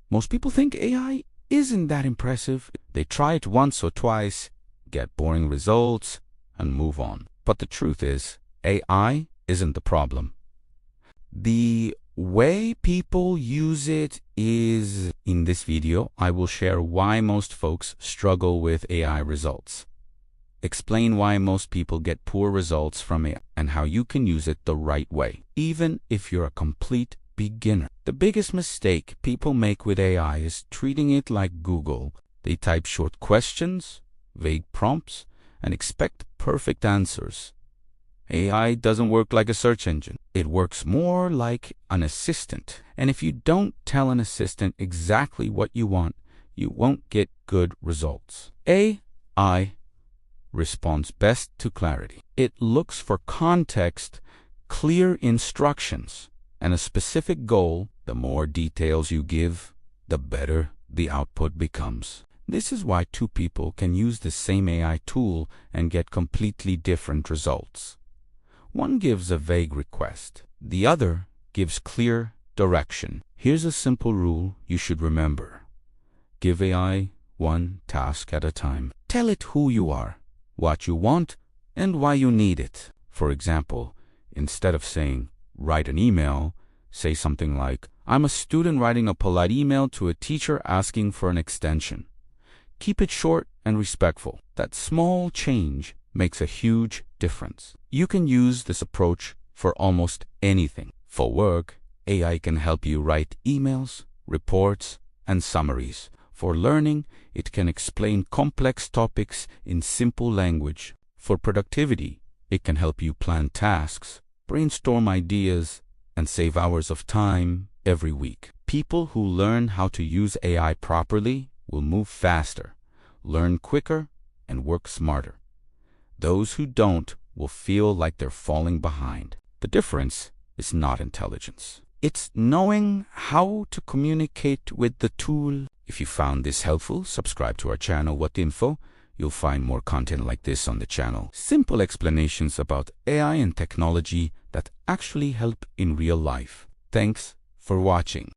Most people think AI isn't that impressive. They try it once or twice, get boring results, and move on. But the truth is, AI isn't the problem. The way people use it is. In this video, I will share why most folks struggle with AI results, explain why most people get poor results from AI, and how you can use it the right way, even if you're a complete beginner. The biggest mistake people make with AI is treating it like Google. They type short questions, vague prompts, and expect perfect answers. AI doesn't work like a search engine. It works more like an assistant. And if you don't tell an assistant exactly what you want, you won't get good results. AI responds best to clarity. It looks for context, clear instructions, and a specific goal. The more details you give, the better the output becomes. This is why two people can use the same AI tool and get completely different results. One gives a vague request. The other gives clear direction. Here's a simple rule you should remember. Give AI one task at a time. Tell it who you are, what you want, and why you need it. For example, instead of saying, write an email, say something like, I'm a student writing a polite email to a teacher asking for an extension. Keep it short and respectful. That small change makes a huge difference. You can use this approach for almost anything. For work, AI can help you write emails, reports, and summaries. For learning, it can explain complex topics in simple language. For productivity, it can help you plan tasks, brainstorm ideas, and save hours of time every week. People who learn how to use AI properly will move faster, learn quicker, and work smarter. Those who don't will feel like they're falling behind. The difference is not intelligence. It's knowing how to communicate with the tool. If you found this helpful, subscribe to our channel, WhatTheInfo. You'll find more content like this on the channel. Simple explanations about AI and technology that actually help in real life. Thanks for watching.